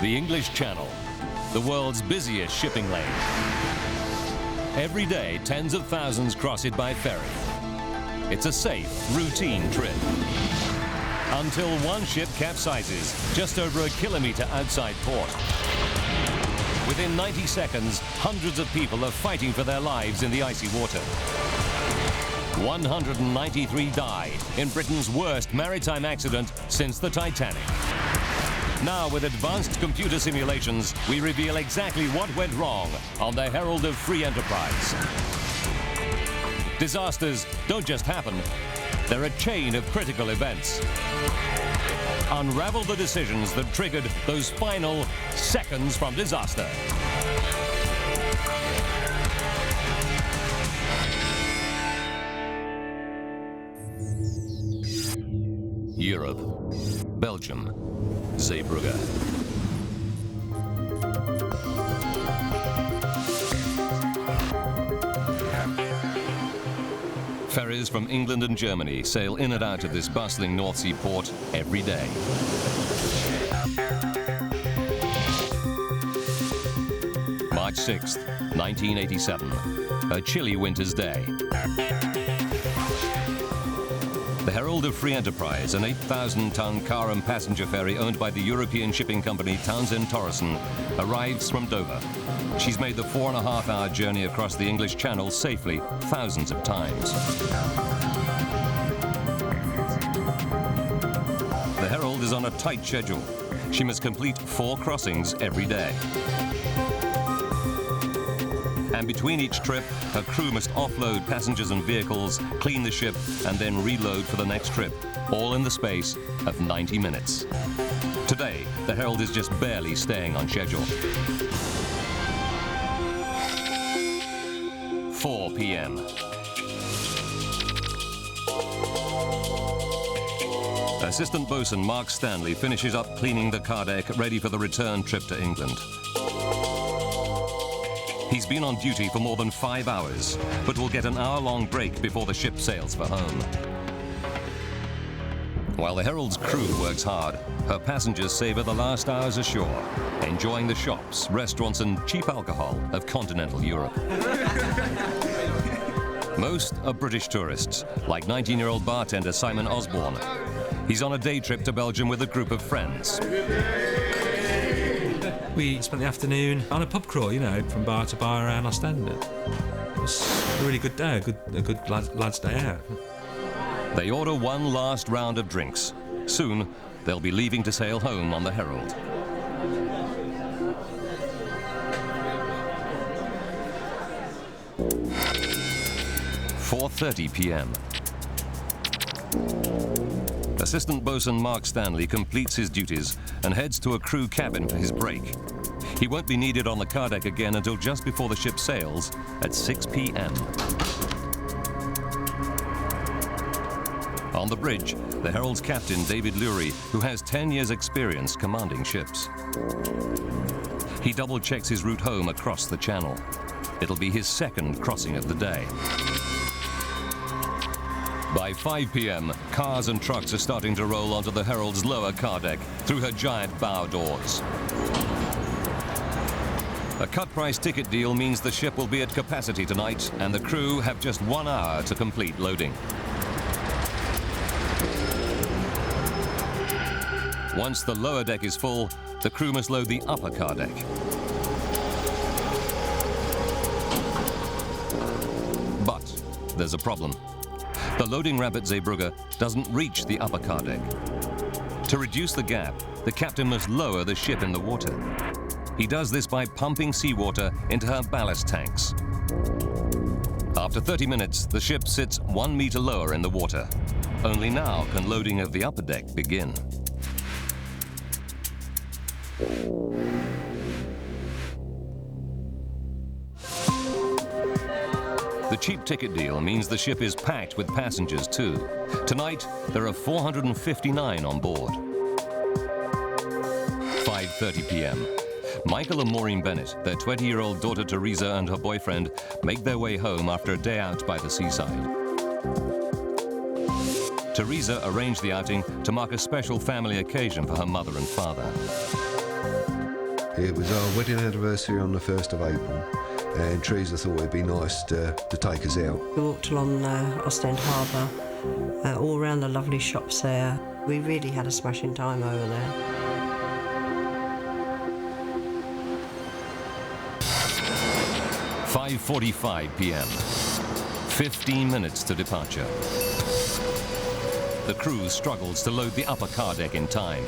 The English Channel, the world's busiest shipping lane. Every day, tens of thousands cross it by ferry. It's a safe, routine trip. Until one ship capsizes just over a kilometre outside port. Within 90 seconds, hundreds of people are fighting for their lives in the icy water. 193 die in Britain's worst maritime accident since the Titanic. Now, with advanced computer simulations, we reveal exactly what went wrong on the Herald of Free Enterprise. Disasters don't just happen, they're a chain of critical events. Unravel the decisions that triggered those final seconds from disaster. Europe, Belgium, Zeebrugge. Ferries from England and Germany sail in and out of this bustling North Sea port every day. March 6th, 1987, a chilly winter's day. The Herald of Free Enterprise, an 8,000-ton car and passenger ferry owned by the European shipping company Townsend Torrison, arrives from Dover. She's made the 4.5-hour journey across the English Channel safely thousands of times. The Herald is on a tight schedule. She must complete 4 crossings every day. And between each trip, her crew must offload passengers and vehicles, clean the ship, and then reload for the next trip, all in the space of 90 minutes. Today, the Herald is just barely staying on schedule. 4 p.m. Assistant bosun Mark Stanley finishes up cleaning the car deck, ready for the return trip to England. He's been on duty for more than 5 hours, but will get an hour-long break before the ship sails for home. While the Herald's crew works hard, her passengers savor the last hours ashore, enjoying the shops, restaurants and cheap alcohol of continental Europe. Most are British tourists, like 19-year-old bartender Simon Osborne. He's on a day trip to Belgium with a group of friends. We spent the afternoon on a pub crawl, you know, from bar to bar around Ostend. It was a really good day, a good lads' day out. They order one last round of drinks. Soon, they'll be leaving to sail home on the Herald. "4:30 p.m. Assistant bosun Mark Stanley completes his duties and heads to a crew cabin for his break. He won't be needed on the car deck again until just before the ship sails at 6 p.m. On the bridge, the Herald's captain, David Lurie, who has 10 years' experience commanding ships. He double-checks his route home across the channel. It'll be his second crossing of the day. By 5 p.m., cars and trucks are starting to roll onto the Herald's lower car deck through her giant bow doors. A cut-price ticket deal means the ship will be at capacity tonight, and the crew have just 1 hour to complete loading. Once the lower deck is full, the crew must load the upper car deck. But there's a problem. The loading ramp at Zeebrugge doesn't reach the upper car deck. To reduce the gap, the captain must lower the ship in the water. He does this by pumping seawater into her ballast tanks. After 30 minutes, the ship sits 1 meter lower in the water. Only now can loading of the upper deck begin. The cheap ticket deal means the ship is packed with passengers too. Tonight, there are 459 on board. 5:30 p.m. Michael and Maureen Bennett, their 20-year-old daughter Teresa and her boyfriend, make their way home after a day out by the seaside. Teresa arranged the outing to mark a special family occasion for her mother and father. It was our wedding anniversary on the 1st of April, and Teresa thought it'd be nice to take us out. We walked along Ostend Harbour, all around the lovely shops there. We really had a smashing time over there. "5:45 p.m. 15 minutes to departure. The crew struggles to load the upper car deck in time.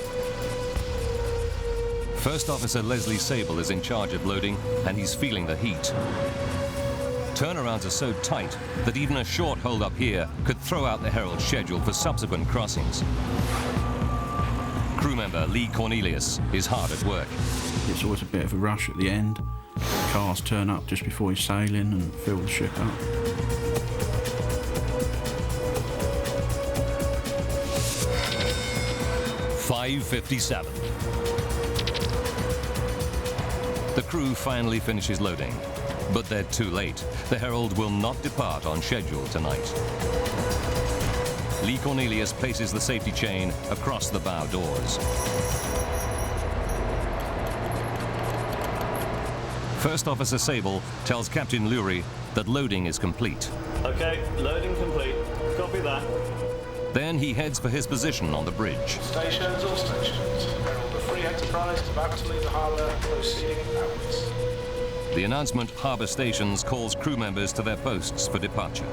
First Officer Leslie Sable is in charge of loading, and he's feeling the heat. Turnarounds are so tight that even a short hold up here could throw out the Herald schedule for subsequent crossings. Crew member Lee Cornelius is hard at work. It's always a bit of a rush at the end. Cars turn up just before you're sailing and fill the ship up. "5:57. The crew finally finishes loading, but they're too late. The Herald will not depart on schedule tonight. Lee Cornelius places the safety chain across the bow doors. First Officer Sable tells Captain Lurie that loading is complete. Okay, loading complete. Copy that. Then he heads for his position on the bridge. Stations, all stations. Herald of Free Enterprise about to leave the harbour, proceeding outwards. The announcement Harbour Stations calls crew members to their posts for departure.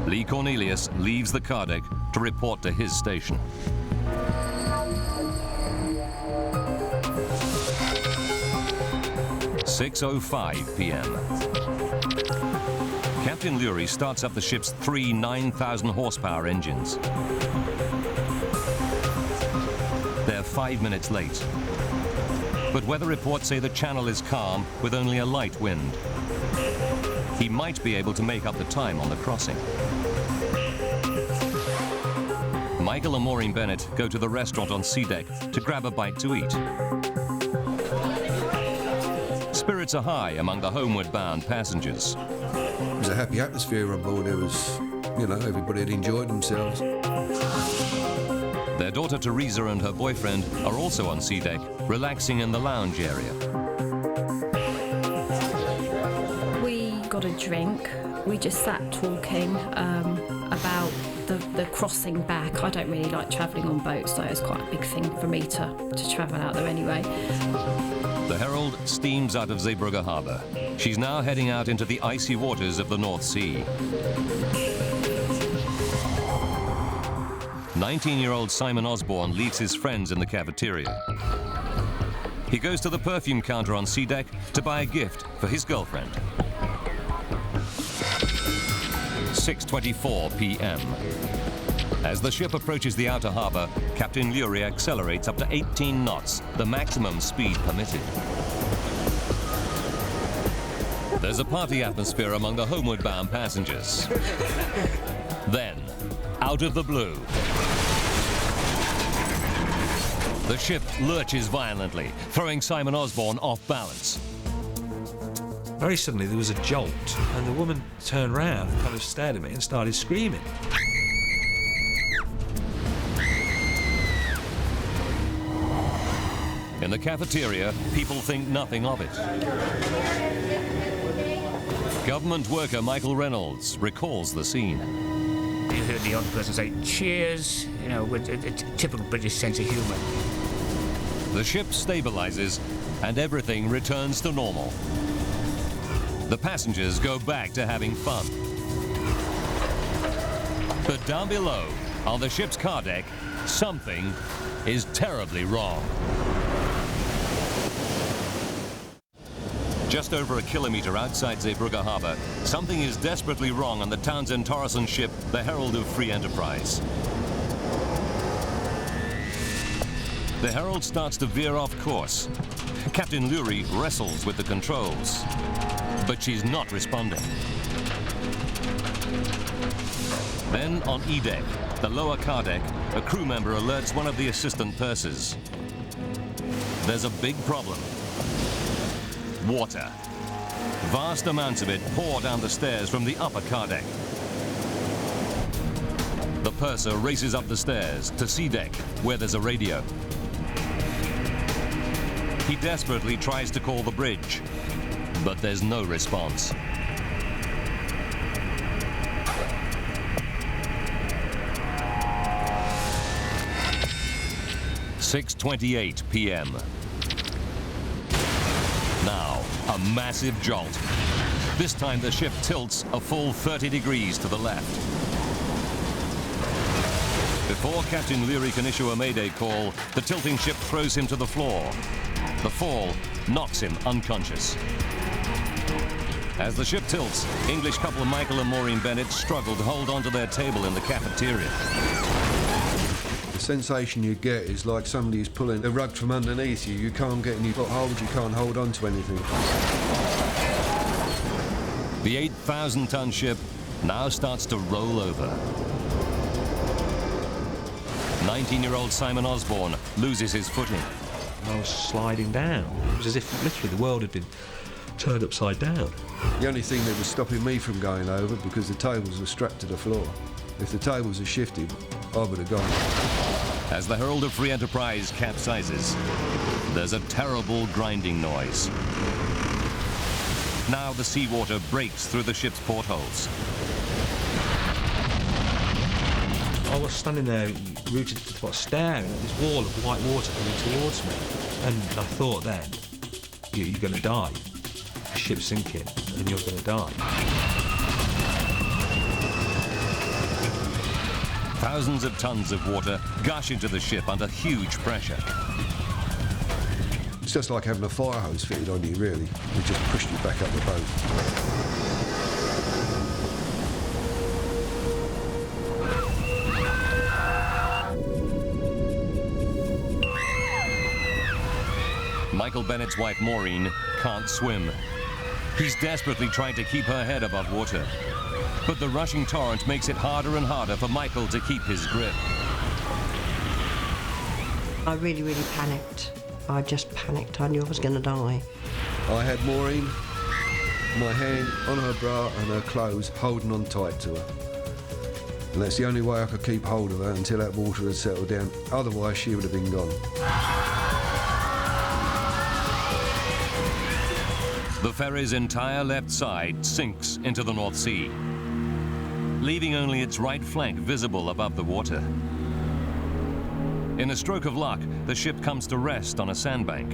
Lee Cornelius leaves the car deck to report to his station. "6:05 p.m. Captain Lurie starts up the ship's 3 9,000 horsepower engines. They're 5 minutes late. But weather reports say the channel is calm with only a light wind. He might be able to make up the time on the crossing. Michael and Maureen Bennett go to the restaurant on sea deck to grab a bite to eat. Spirits are high among the homeward bound passengers. It was a happy atmosphere on board. There was, everybody had enjoyed themselves. Their daughter Teresa and her boyfriend are also on sea deck, relaxing in the lounge area. We got a drink. We just sat talking about the crossing back. I don't really like travelling on boats, so it's quite a big thing for me to travel out there anyway. The Herald steams out of Zeebrugge harbour. She's now heading out into the icy waters of the North Sea. 19-year-old Simon Osborne leaves his friends in the cafeteria. He goes to the perfume counter on sea deck to buy a gift for his girlfriend. 6:24 p.m. As the ship approaches the outer harbour, Captain Lurie accelerates up to 18 knots, the maximum speed permitted. There's a party atmosphere among the homeward bound passengers. Then, out of the blue, the ship lurches violently, throwing Simon Osborne off balance. Very suddenly there was a jolt, and the woman turned round, kind of stared at me and started screaming. In the cafeteria, people think nothing of it. Government worker Michael Reynolds recalls the scene. You heard the odd person say, cheers, with a typical British sense of humour. The ship stabilizes, and everything returns to normal. The passengers go back to having fun. But down below, on the ship's car deck, something is terribly wrong. Just over a kilometre outside Zeebrugge harbour, something is desperately wrong on the Townsend Torreson ship, the Herald of Free Enterprise. The Herald starts to veer off course. Captain Lurie wrestles with the controls, but she's not responding. Then on E-deck, the lower car deck, a crew member alerts one of the assistant pursers. There's a big problem. Water. Vast amounts of it pour down the stairs from the upper car deck. The purser races up the stairs to sea deck, where there's a radio. He desperately tries to call the bridge, but there's no response. (6:28 p.m.) Now, a massive jolt. This time the ship tilts a full 30 degrees to the left. Before Captain Leary can issue a mayday call, the tilting ship throws him to the floor. The fall knocks him unconscious. As the ship tilts, English couple Michael and Maureen Bennett struggle to hold onto their table in the cafeteria. The sensation you get is like somebody's pulling the rug from underneath you. You can't get any foothold, you can't hold on to anything. The 8,000-ton ship now starts to roll over. 19-year-old Simon Osborne loses his footing. I was sliding down. It was as if literally the world had been turned upside down. The only thing that was stopping me from going over, because the tables were strapped to the floor. If the tables had shifted, I would have gone. As the Herald of Free Enterprise capsizes, there's a terrible grinding noise. Now the seawater breaks through the ship's portholes. I was standing there, rooted to the spot, staring at this wall of white water coming towards me. And I thought then, you're going to die. The ship's sinking, and you're going to die. Thousands of tons of water gush into the ship under huge pressure. It's just like having a fire hose fitted on you, really. It just pushed you back up the boat. Michael Bennett's wife Maureen can't swim. He's desperately trying to keep her head above water. But the rushing torrent makes it harder and harder for Michael to keep his grip. I really, really panicked. I just panicked. I knew I was going to die. I had Maureen, my hand on her bra and her clothes, holding on tight to her. And that's the only way I could keep hold of her until that water had settled down. Otherwise, she would have been gone. The ferry's entire left side sinks into the North Sea, leaving only its right flank visible above the water. In a stroke of luck, the ship comes to rest on a sandbank.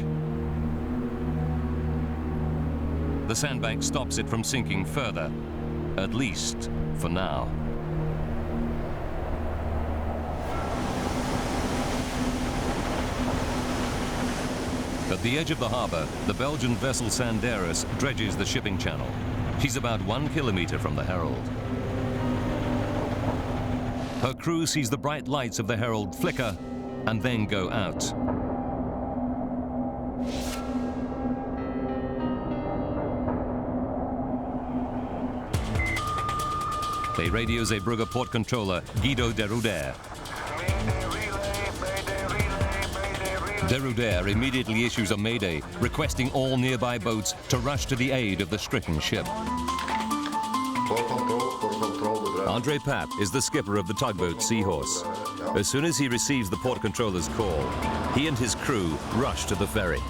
The sandbank stops it from sinking further, at least for now. At the edge of the harbour, the Belgian vessel Sanderus dredges the shipping channel. She's about 1 kilometre from the Herald. Her crew sees the bright lights of the Herald flicker and then go out. They radio Zeebrugge port controller Guido de Ruder. De Ruder immediately issues a mayday, requesting all nearby boats to rush to the aid of the stricken ship. Andre Papp is the skipper of the tugboat Seahorse. As soon as he receives the port controller's call, he and his crew rush to the ferry.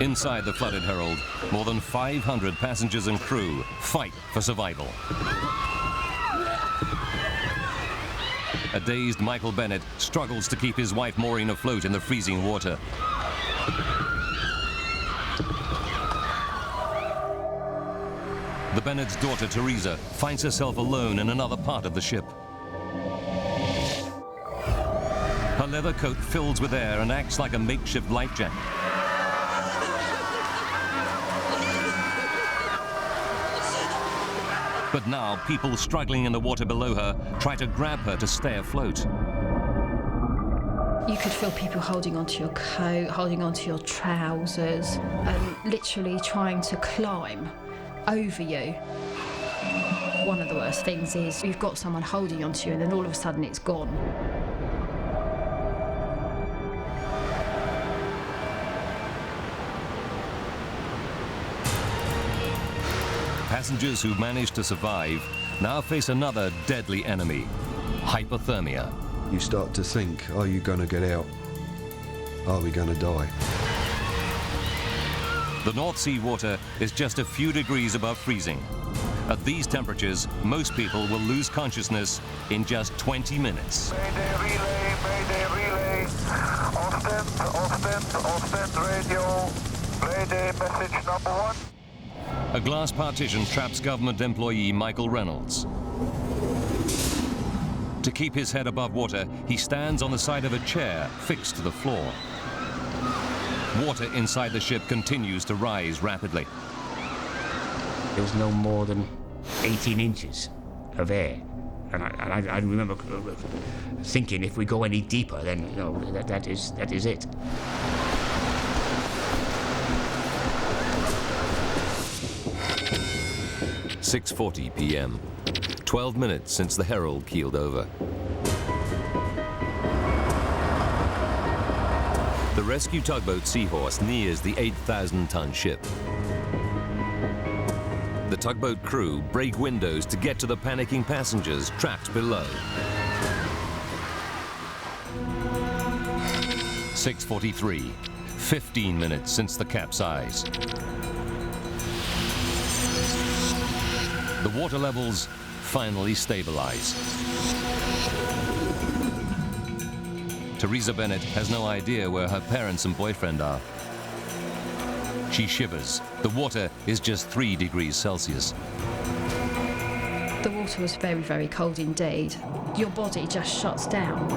Inside the flooded Herald, more than 500 passengers and crew fight for survival. A dazed Michael Bennett struggles to keep his wife Maureen afloat in the freezing water. The Bennett's daughter Teresa finds herself alone in another part of the ship. Her leather coat fills with air and acts like a makeshift life jacket. But now, people struggling in the water below her try to grab her to stay afloat. You could feel people holding onto your coat, holding onto your trousers, and literally trying to climb over you. One of the worst things is you've got someone holding onto you and then all of a sudden it's gone. Passengers who manage to survive now face another deadly enemy, hypothermia. You start to think, are you going to get out? Are we going to die? The North Sea water is just a few degrees above freezing. At these temperatures, most people will lose consciousness in just 20 minutes. Mayday relay. Ostend radio. Mayday message number 1. A glass partition traps government employee Michael Reynolds. To keep his head above water, he stands on the side of a chair fixed to the floor. Water inside the ship continues to rise rapidly. There was no more than 18 inches of air. And I remember thinking, if we go any deeper, then that is it. "6:40 p.m. 12 minutes since the Herald keeled over. The rescue tugboat Seahorse nears the 8,000-ton ship. The tugboat crew break windows to get to the panicking passengers trapped below. 6:43, 15 minutes since the capsize. The water levels finally stabilize. Teresa Bennett has no idea where her parents and boyfriend are. She shivers. The water is just 3 degrees Celsius. The water was very, very cold indeed. Your body just shuts down.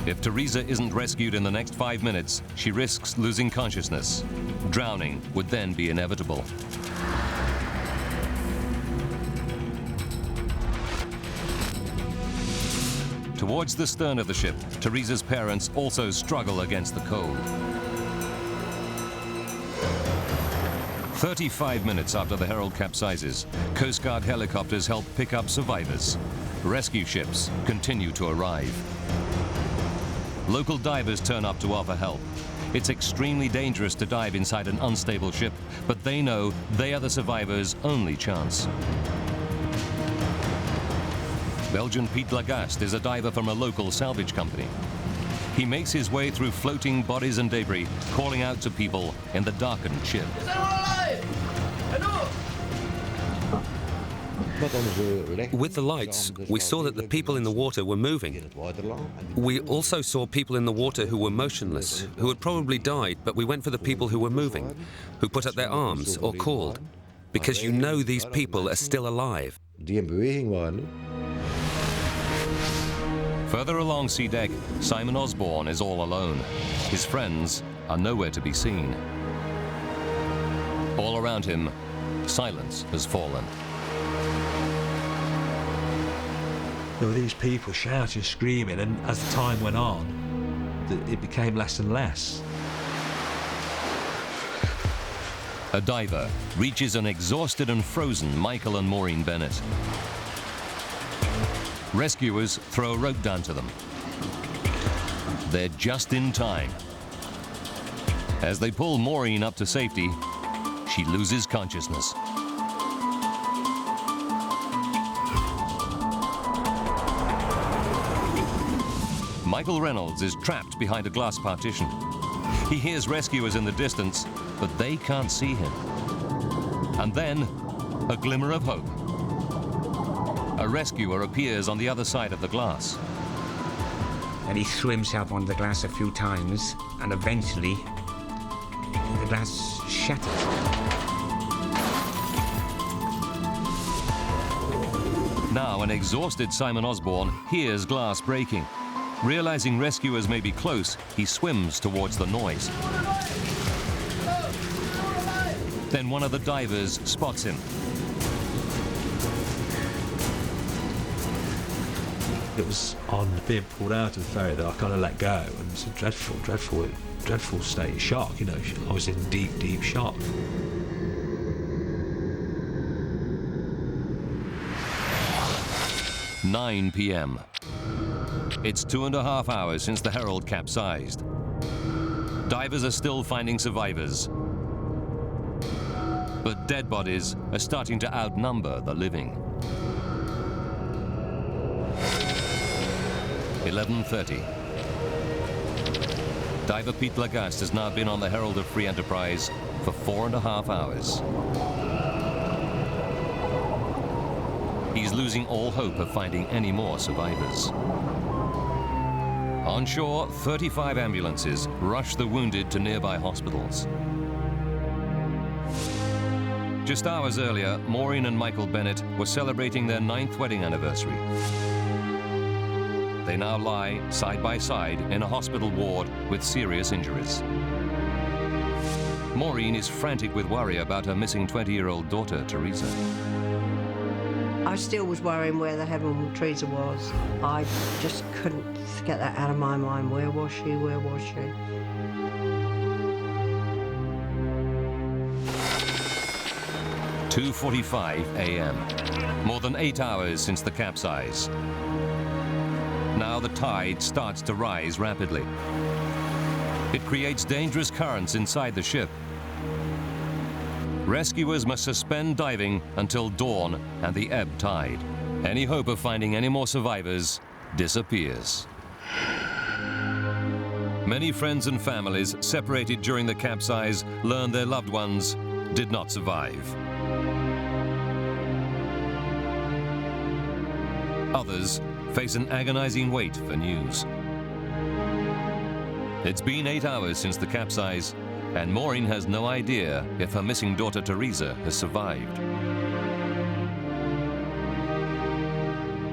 If Teresa isn't rescued in the next 5 minutes, she risks losing consciousness. Drowning would then be inevitable. Towards the stern of the ship, Teresa's parents also struggle against the cold. 35 minutes after the Herald capsizes, Coast Guard helicopters help pick up survivors. Rescue ships continue to arrive. Local divers turn up to offer help. It's extremely dangerous to dive inside an unstable ship, but they know they are the survivors' only chance. Belgian Piet Lagaste is a diver from a local salvage company. He makes his way through floating bodies and debris, calling out to people in the darkened ship. With the lights, we saw that the people in the water were moving. We also saw people in the water who were motionless, who had probably died, but we went for the people who were moving, who put up their arms or called, because you know these people are still alive. Further along sea deck, Simon Osborne is all alone. His friends are nowhere to be seen. All around him, silence has fallen. There were these people shouting, screaming, and as the time went on, it became less and less. A diver reaches an exhausted and frozen Michael and Maureen Bennett. Rescuers throw a rope down to them. They're just in time. As they pull Maureen up to safety, she loses consciousness. Michael Reynolds is trapped behind a glass partition. He hears rescuers in the distance, but they can't see him. And then, a glimmer of hope. A rescuer appears on the other side of the glass. And he threw himself on the glass a few times, and eventually the glass shattered. Now an exhausted Simon Osborne hears glass breaking. Realizing rescuers may be close, he swims towards the noise. Then one of the divers spots him. It was on being pulled out of the ferry that I kind of let go, and it's a dreadful state of shock. You know, I was in deep shock. "9 p.m. It's 2.5 hours since the Herald capsized. Divers are still finding survivors. But dead bodies are starting to outnumber the living. 11:30. Diver Pete Lagaste has now been on the Herald of Free Enterprise for 4.5 hours. He's losing all hope of finding any more survivors. On shore, 35 ambulances rush the wounded to nearby hospitals. Just hours earlier, Maureen and Michael Bennett were celebrating their 9th wedding anniversary. They now lie side by side in a hospital ward with serious injuries. Maureen is frantic with worry about her missing 20-year-old daughter, Teresa. I still was worrying where the heaven Teresa was. I just couldn't get that out of my mind. Where was she? Where was she? "2:45 a.m. More than 8 hours since the capsize. Now the tide starts to rise rapidly. It creates dangerous currents inside the ship. Rescuers must suspend diving until dawn and the ebb tide. Any hope of finding any more survivors disappears. Many friends and families separated during the capsize learned their loved ones did not survive. Others face an agonizing wait for news. It's been 8 hours since the capsize, and Maureen has no idea if her missing daughter Teresa has survived.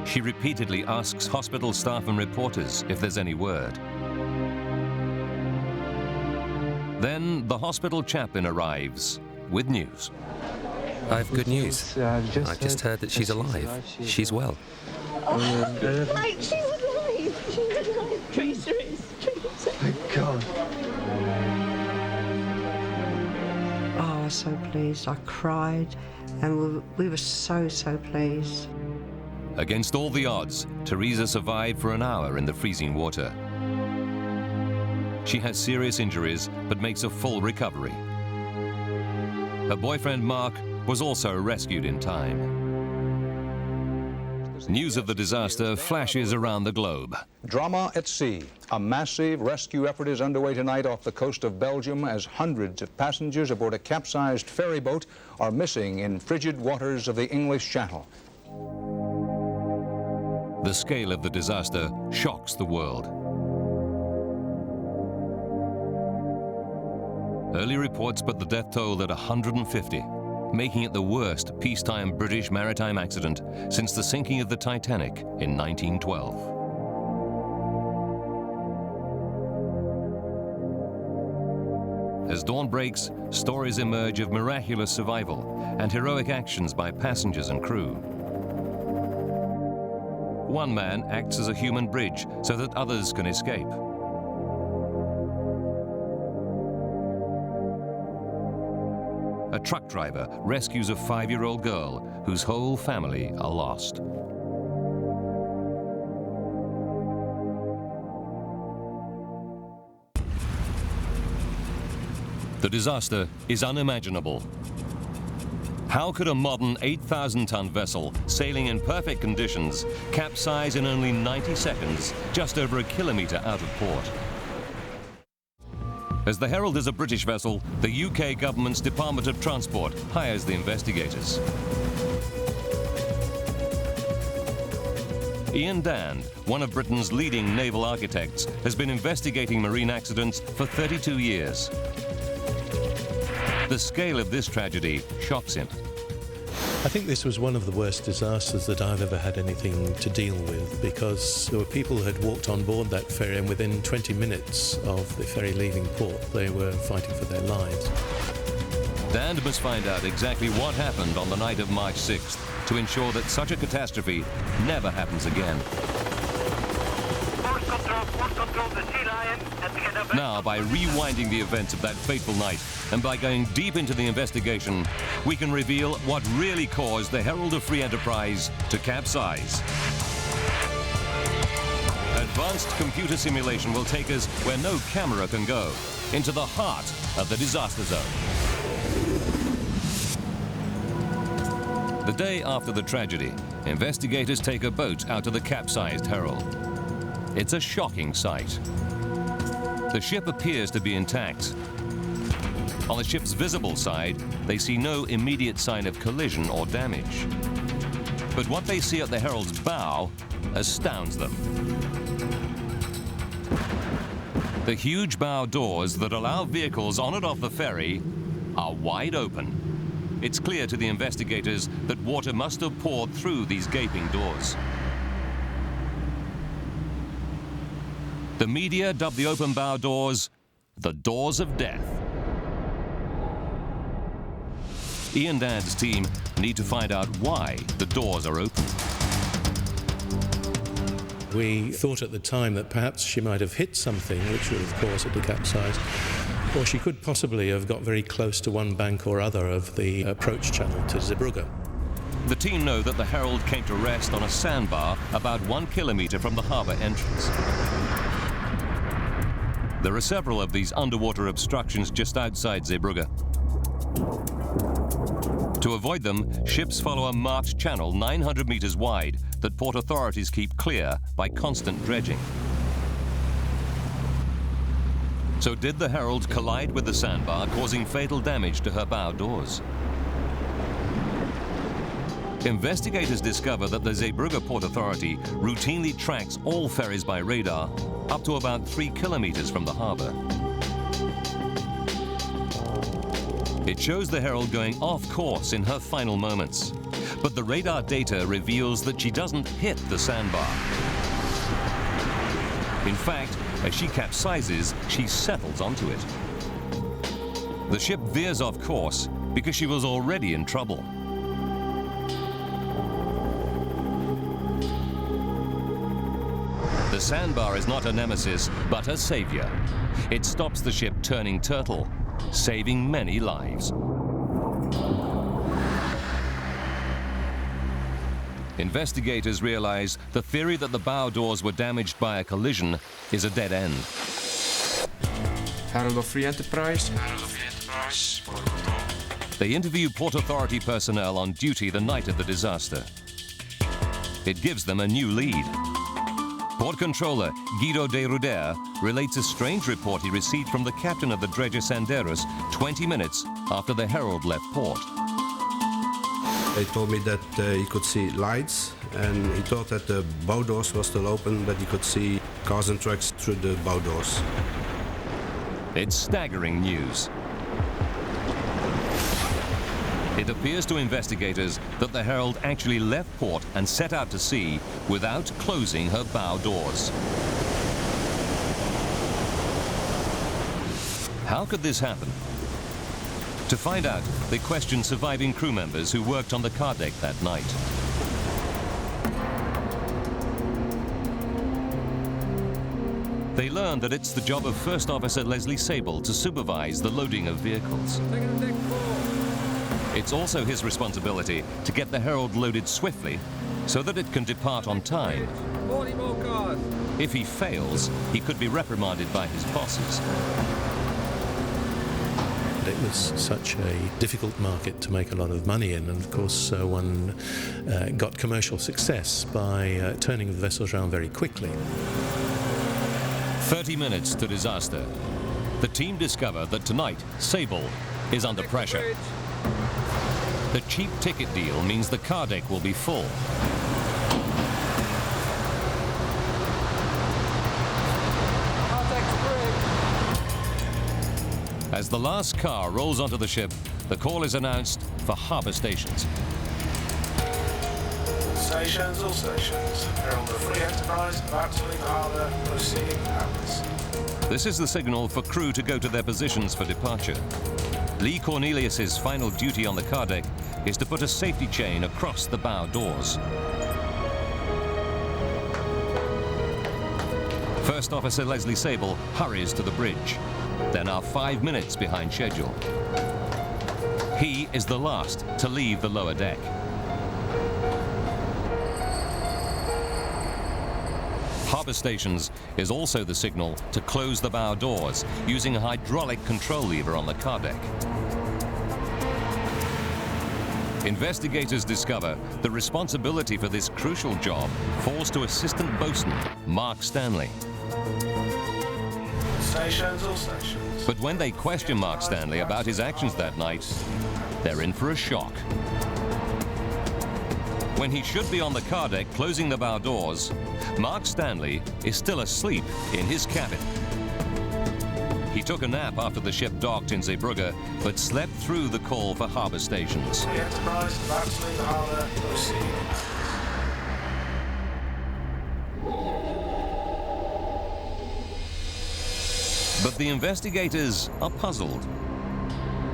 She repeatedly asks hospital staff and reporters if there's any word. Then the hospital chaplain arrives with news. I have good news. I've just heard that she's alive. She's well. Oh, mate, she's alive. She's alive. Teresa is. Teresa. Thank God. Oh, I was so pleased. I cried, and we were so pleased. Against all the odds, Teresa survived for an hour in the freezing water. She has serious injuries, but makes a full recovery. Her boyfriend, Mark, was also rescued in time. News of the disaster flashes around the globe. Drama at sea. A massive rescue effort is underway tonight off the coast of Belgium as hundreds of passengers aboard a capsized ferry boat are missing in frigid waters of the English Channel. The scale of the disaster shocks the world. Early reports put the death toll at 150, making it the worst peacetime British maritime accident since the sinking of the Titanic in 1912. As dawn breaks, stories emerge of miraculous survival and heroic actions by passengers and crew. One man acts as a human bridge so that others can escape. A truck driver rescues a 5-year-old girl whose whole family are lost. The disaster is unimaginable. How could a modern 8,000-ton vessel sailing in perfect conditions capsize in only 90 seconds, just over a kilometre out of port? As the Herald is a British vessel, the UK government's Department of Transport hires the investigators. Ian Dand, one of Britain's leading naval architects, has been investigating marine accidents for 32 years. The scale of this tragedy shocks him. I think this was one of the worst disasters that I've ever had anything to deal with, because there were people who had walked on board that ferry, and within 20 minutes of the ferry leaving port, they were fighting for their lives. Dand must find out exactly what happened on the night of March 6th to ensure that such a catastrophe never happens again. Now, by rewinding the events of that fateful night and by going deep into the investigation, we can reveal what really caused the Herald of Free Enterprise to capsize. Advanced computer simulation will take us where no camera can go, into the heart of the disaster zone. The day after the tragedy, investigators take a boat out to the capsized Herald. It's a shocking sight. The ship appears to be intact. On the ship's visible side, they see no immediate sign of collision or damage. But what they see at the Herald's bow astounds them. The huge bow doors that allow vehicles on and off the ferry are wide open. It's clear to the investigators that water must have poured through these gaping doors. The media dubbed the open bow doors the doors of death. Ian Dad's team need to find out why the doors are open. We thought at the time that perhaps she might have hit something which would have caused it to capsize, or she could possibly have got very close to one bank or other of the approach channel to Zeebrugge. The team know that the Herald came to rest on a sandbar about 1 kilometre from the harbour entrance. There are several of these underwater obstructions just outside Zeebrugge. To avoid them, ships follow a marked channel 900 metres wide that port authorities keep clear by constant dredging. So did the Herald collide with the sandbar, causing fatal damage to her bow doors? Investigators discover that the Zeebrugge Port Authority routinely tracks all ferries by radar up to about 3 kilometres from the harbour. It shows the Herald going off course in her final moments, but the radar data reveals that she doesn't hit the sandbar. In fact, as she capsizes, she settles onto it. The ship veers off course because she was already in trouble. The sandbar is not a nemesis, but a savior. It stops the ship turning turtle, saving many lives. Investigators realize the theory that the bow doors were damaged by a collision is a dead end. Herald of Free Enterprise. They interview Port Authority personnel on duty the night of the disaster. It gives them a new lead. Port Controller Guido de Ruder relates a strange report he received from the captain of the dredger Sanderos 20 minutes after the Herald left port. They told me that he could see lights, and he thought that the bow doors were still open, but he could see cars and trucks through the bow doors. It's staggering news. It appears to investigators that the Herald actually left port and set out to sea without closing her bow doors. How could this happen? To find out, they question surviving crew members who worked on the car deck that night. They learn that it's the job of First Officer Leslie Sable to supervise the loading of vehicles. It's also his responsibility to get the Herald loaded swiftly so that it can depart on time. 40 more cars. If he fails, he could be reprimanded by his bosses. It was such a difficult market to make a lot of money in, and of course one got commercial success by turning the vessels around very quickly. 30 minutes to disaster. The team discover that tonight Sable is under pressure. The cheap ticket deal means the car deck will be full. As the last car rolls onto the ship, the call is announced for harbour stations. Stations, all stations. Herald of Free Enterprise, about to leave the harbour, proceeding outwards. This is the signal for crew to go to their positions for departure. Lee Cornelius's final duty on the car deck is to put a safety chain across the bow doors. First Officer Leslie Sable hurries to the bridge. They're now 5 minutes behind schedule. He is the last to leave the lower deck. Harbour stations is also the signal to close the bow doors using a hydraulic control lever on the car deck. Investigators discover the responsibility for this crucial job falls to Assistant Boatswain Mark Stanley. Stations, all stations. But when they question Mark Stanley about his actions that night, they're in for a shock. When he should be on the car deck closing the bow doors, Mark Stanley is still asleep in his cabin. He took a nap after the ship docked in Zeebrugge, but slept through the call for harbour stations. The Enterprise is about to leave the harbour, proceeding. But the investigators are puzzled.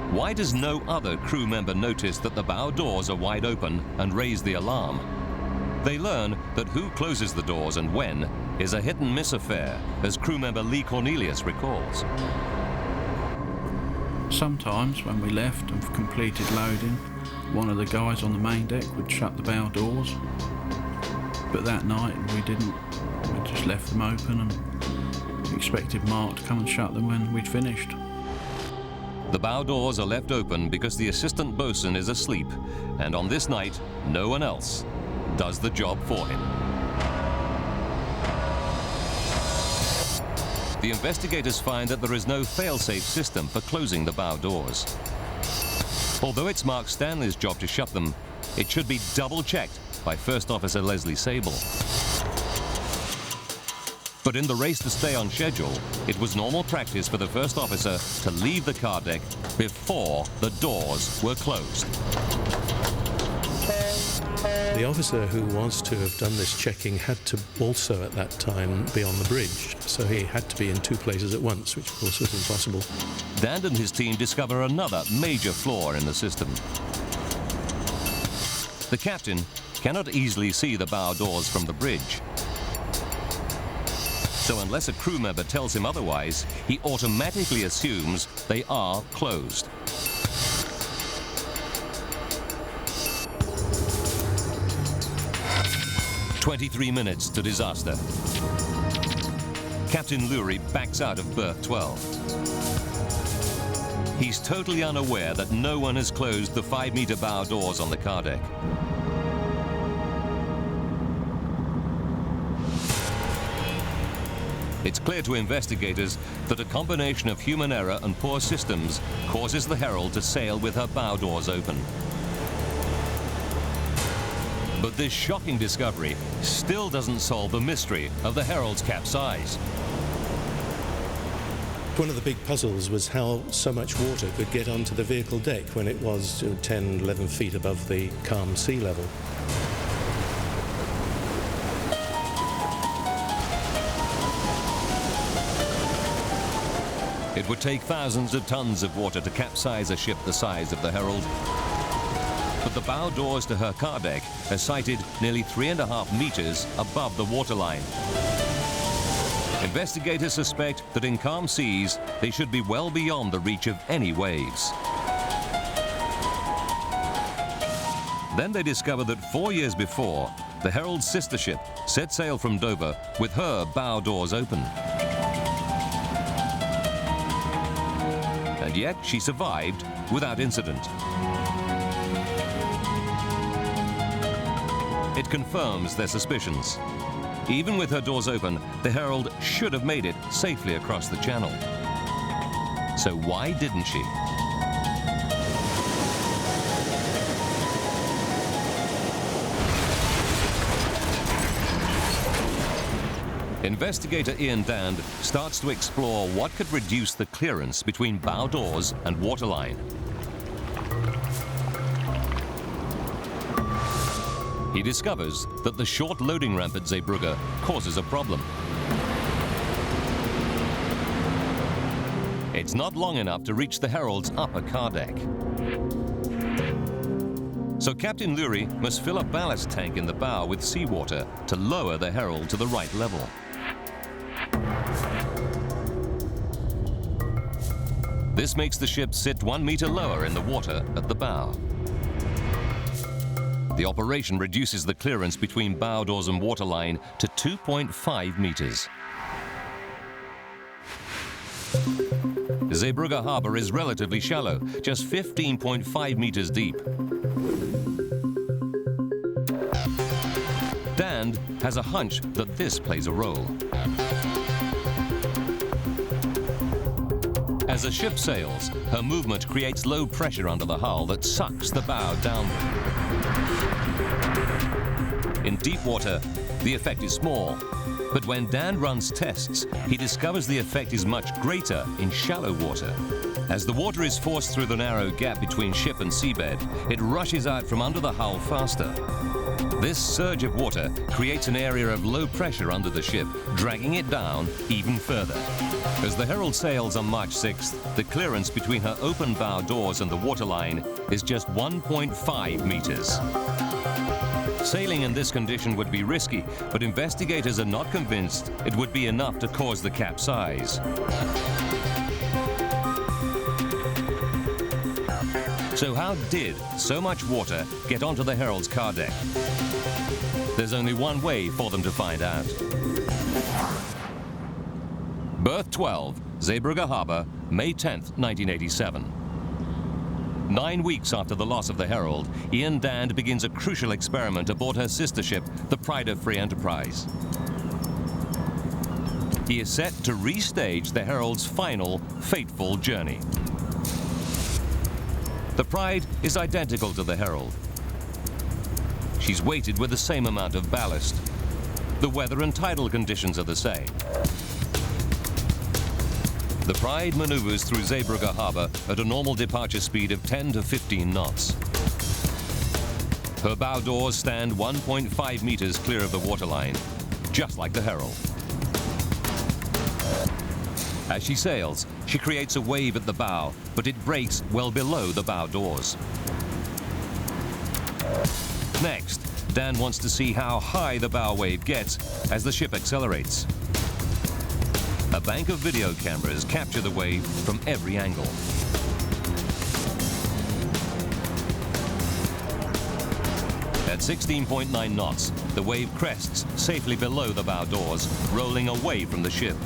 Why does no other crew member notice that the bow doors are wide open and raise the alarm? They learn that who closes the doors and when is a hit-and-miss affair, as crew member Lee Cornelius recalls. Sometimes when we left and completed loading, one of the guys on the main deck would shut the bow doors. But that night we didn't. We just left them open and expected Mark to come and shut them when we'd finished. The bow doors are left open because the assistant bosun is asleep, and on this night, no one else does the job for him. The investigators find that there is no fail-safe system for closing the bow doors. Although it's Mark Stanley's job to shut them, it should be double-checked by First Officer Leslie Sable. But in the race to stay on schedule, it was normal practice for the First Officer to leave the car deck before the doors were closed. The officer who was to have done this checking had to also at that time be on the bridge, so he had to be in two places at once, which of course was impossible. Dan and his team discover another major flaw in the system. The captain cannot easily see the bow doors from the bridge. So unless a crew member tells him otherwise, he automatically assumes they are closed. "23 minutes to disaster. Captain Lurie backs out of berth 12. He's totally unaware that no one has closed the 5-meter bow doors on the car deck. It's clear to investigators that a combination of human error and poor systems causes the Herald to sail with her bow doors open. But this shocking discovery still doesn't solve the mystery of the Herald's capsize. One of the big puzzles was how so much water could get onto the vehicle deck when it was 10, 11 feet above the calm sea level. It would take thousands of tons of water to capsize a ship the size of the Herald. But the bow doors to her car deck are sighted nearly 3.5 meters above the waterline. Investigators suspect that in calm seas, they should be well beyond the reach of any waves. Then they discover that 4 years before, the Herald's sister ship set sail from Dover with her bow doors open. And yet she survived without incident. It confirms their suspicions. Even with her doors open, the Herald should have made it safely across the channel. So why didn't she? Investigator Ian Dand starts to explore what could reduce the clearance between bow doors and waterline. He discovers that the short loading ramp at Zeebrugge causes a problem. It's not long enough to reach the Herald's upper car deck. So Captain Lurie must fill a ballast tank in the bow with seawater to lower the Herald to the right level. This makes the ship sit 1 meter lower in the water at the bow. The operation reduces the clearance between bow doors and waterline to 2.5 meters. Zeebrugge harbour is relatively shallow, just 15.5 meters deep. has a hunch that this plays a role. As the ship sails, her movement creates low pressure under the hull that sucks the bow downward. In deep water, the effect is small, but when Dan runs tests, he discovers the effect is much greater in shallow water. As the water is forced through the narrow gap between ship and seabed, it rushes out from under the hull faster. This surge of water creates an area of low pressure under the ship, dragging it down even further. As the Herald sails on March 6th, the clearance between her open bow doors and the waterline is just 1.5 meters. Sailing in this condition would be risky, but investigators are not convinced it would be enough to cause the capsize. So how did so much water get onto the Herald's car deck? There's only one way for them to find out. Berth 12, Zeebrugge Harbour, May 10th, 1987. 9 weeks after the loss of the Herald, Ian Dand begins a crucial experiment aboard her sister ship, the Herald of Free Enterprise. He is set to restage the Herald's final, fateful journey. The Pride is identical to the Herald. She's weighted with the same amount of ballast. The weather and tidal conditions are the same. The Pride maneuvers through Zeebrugge Harbour at a normal departure speed of 10 to 15 knots. Her bow doors stand 1.5 meters clear of the waterline, just like the Herald. As she sails, she creates a wave at the bow, but it breaks well below the bow doors. Next, Dan wants to see how high the bow wave gets as the ship accelerates. A bank of video cameras capture the wave from every angle. At 16.9 knots, the wave crests safely below the bow doors, rolling away from the ship.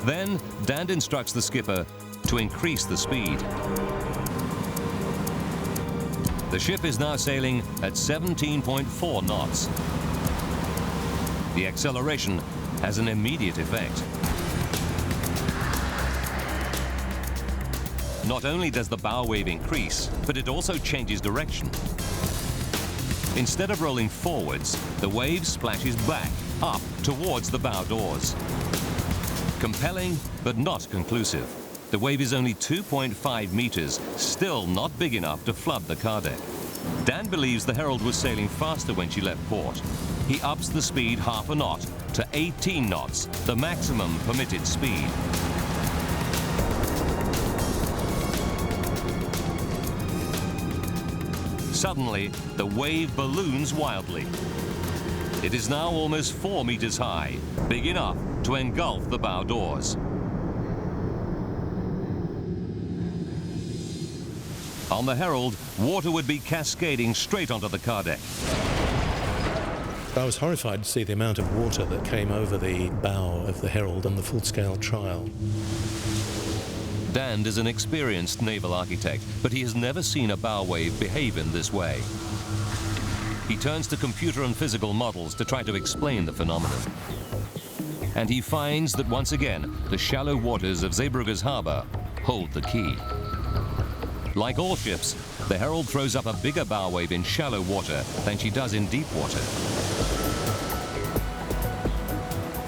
Then, Dan instructs the skipper to increase the speed. The ship is now sailing at 17.4 knots. The acceleration has an immediate effect. Not only does the bow wave increase, but it also changes direction. Instead of rolling forwards, the wave splashes back, up, towards the bow doors. Compelling, but not conclusive. The wave is only 2.5 meters, still not big enough to flood the car deck. Dan believes the Herald was sailing faster when she left port. He ups the speed half a knot to 18 knots, the maximum permitted speed. Suddenly, the wave balloons wildly. It is now almost 4 meters high, big enough to engulf the bow doors. On the Herald, water would be cascading straight onto the car deck. I was horrified to see the amount of water that came over the bow of the Herald on the full-scale trial. Dand is an experienced naval architect, but he has never seen a bow wave behave in this way. He turns to computer and physical models to try to explain the phenomenon. And he finds that once again, the shallow waters of Zeebrugge's harbour hold the key. Like all ships, the Herald throws up a bigger bow wave in shallow water than she does in deep water.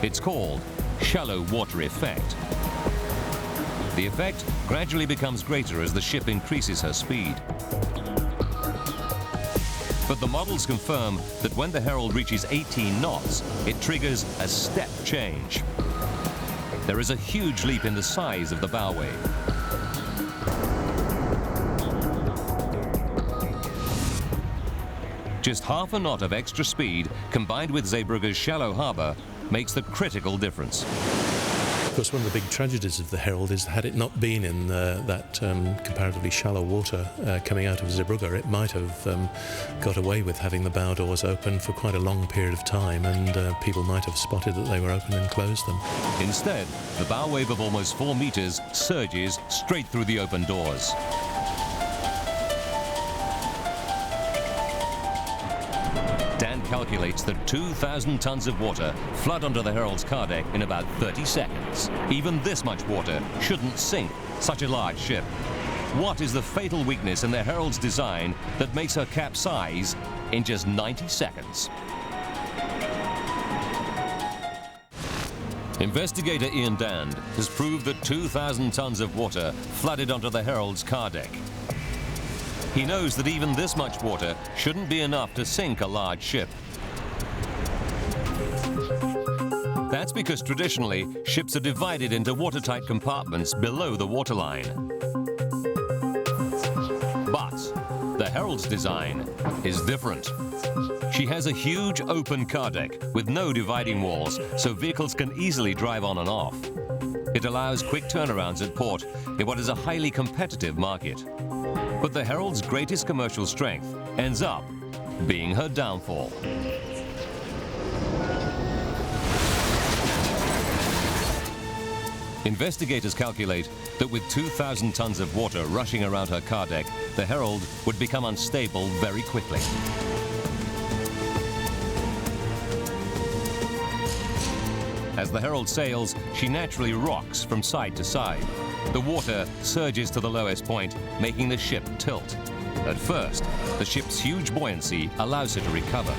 It's called shallow water effect. The effect gradually becomes greater as the ship increases her speed. But the models confirm that when the Herald reaches 18 knots, it triggers a step change. There is a huge leap in the size of the bow wave. Just half a knot of extra speed, combined with Zeebrugge's shallow harbour, makes the critical difference. Of course, one of the big tragedies of the Herald is had it not been in that comparatively shallow water coming out of Zeebrugge, it might have got away with having the bow doors open for quite a long period of time, and people might have spotted that they were open and closed them. Instead, the bow wave of almost 4 meters surges straight through the open doors. calculates that 2,000 tons of water flood onto the Herald's car deck in about 30 seconds. Even this much water shouldn't sink such a large ship. What is the fatal weakness in the Herald's design that makes her capsize in just 90 seconds? Investigator Ian Dand has proved that 2,000 tons of water flooded onto the Herald's car deck. He knows that even this much water shouldn't be enough to sink a large ship. That's because traditionally, ships are divided into watertight compartments below the waterline. But the Herald's design is different. She has a huge open car deck with no dividing walls, so vehicles can easily drive on and off. It allows quick turnarounds at port in what is a highly competitive market. But the Herald's greatest commercial strength ends up being her downfall. Investigators calculate that with 2,000 tons of water rushing around her car deck, the Herald would become unstable very quickly. As the Herald sails, she naturally rocks from side to side. The water surges to the lowest point, making the ship tilt. At first, the ship's huge buoyancy allows her to recover.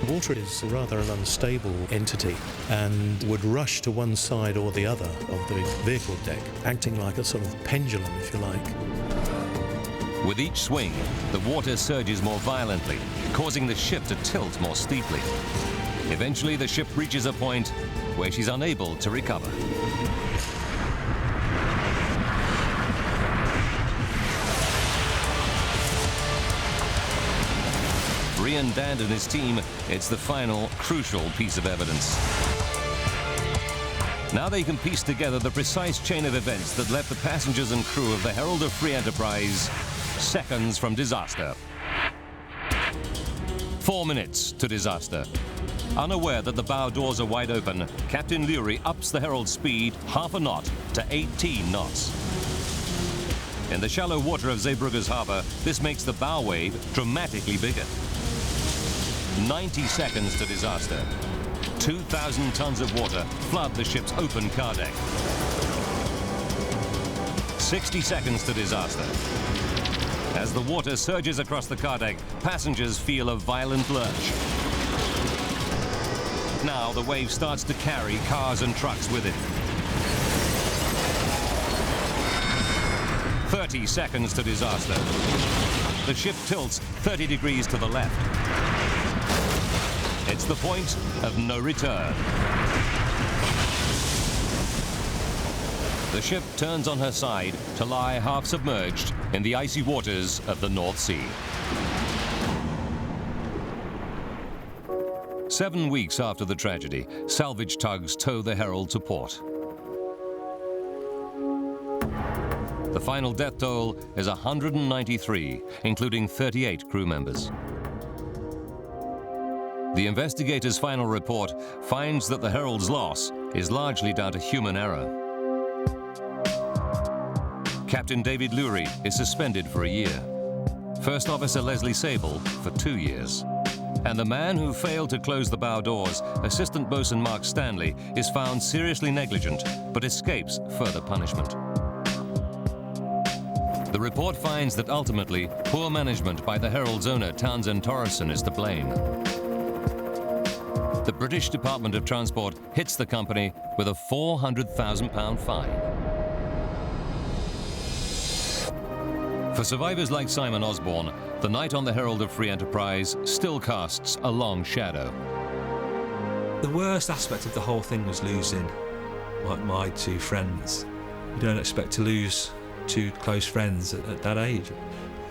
Water is rather an unstable entity and would rush to one side or the other of the vehicle deck, acting like a sort of pendulum, if you like. With each swing, the water surges more violently, causing the ship to tilt more steeply. Eventually, the ship reaches a point where she's unable to recover. For Ian Dand and his team, it's the final, crucial piece of evidence. Now they can piece together the precise chain of events that left the passengers and crew of the Herald of Free Enterprise seconds from disaster. 4 minutes to disaster. Unaware that the bow doors are wide open, Captain Lurie ups the Herald's speed half a knot to 18 knots. In the shallow water of Zeebrugge's harbour, this makes the bow wave dramatically bigger. 90 seconds to disaster. 2,000 tons of water flood the ship's open car deck. 60 seconds to disaster. As the water surges across the car deck, passengers feel a violent lurch. Now the wave starts to carry cars and trucks with it. 30 seconds to disaster. The ship tilts 30 degrees to the left. It's the point of no return. The ship turns on her side to lie half submerged in the icy waters of the North Sea. 7 weeks after the tragedy, salvage tugs tow the Herald to port. The final death toll is 193, including 38 crew members. The investigators' final report finds that the Herald's loss is largely down to human error. Captain David Lurie is suspended for a year. First Officer Leslie Sable for 2 years. And the man who failed to close the bow doors, Assistant Boatswain Mark Stanley, is found seriously negligent but escapes further punishment. The report finds that ultimately, poor management by the Herald's owner, Townsend Torreson, is to blame. The British Department of Transport hits the company with a £400,000 fine. For survivors like Simon Osborne, the night on the Herald of Free Enterprise still casts a long shadow. The worst aspect of the whole thing was losing my 2 friends. You don't expect to lose 2 close friends at that age.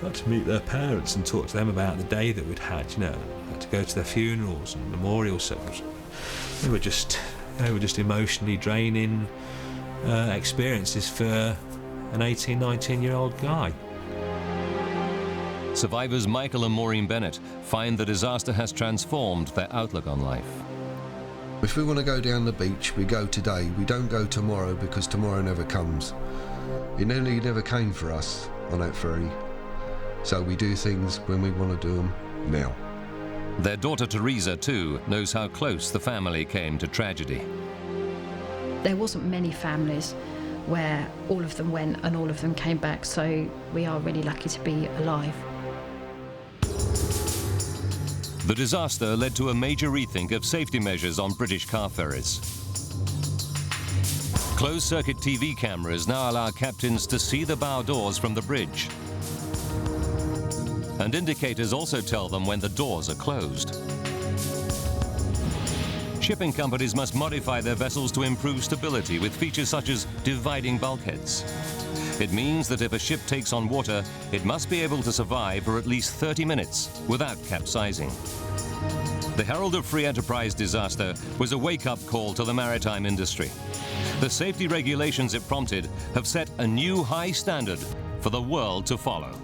I had to meet their parents and talk to them about the day that we'd had, you know. I had to go to their funerals and memorial services. They were just emotionally draining experiences for an 18, 19-year-old guy. Survivors Michael and Maureen Bennett find the disaster has transformed their outlook on life. If we want to go down the beach, we go today. We don't go tomorrow because tomorrow never comes. It never came for us on that ferry. So we do things when we want to do them now. Their daughter Teresa, too, knows how close the family came to tragedy. There wasn't many families where all of them went and all of them came back, so we are really lucky to be alive. The disaster led to a major rethink of safety measures on British car ferries. Closed-circuit TV cameras now allow captains to see the bow doors from the bridge. And indicators also tell them when the doors are closed. Shipping companies must modify their vessels to improve stability with features such as dividing bulkheads. It means that if a ship takes on water, it must be able to survive for at least 30 minutes without capsizing. The Herald of Free Enterprise disaster was a wake-up call to the maritime industry. The safety regulations it prompted have set a new high standard for the world to follow.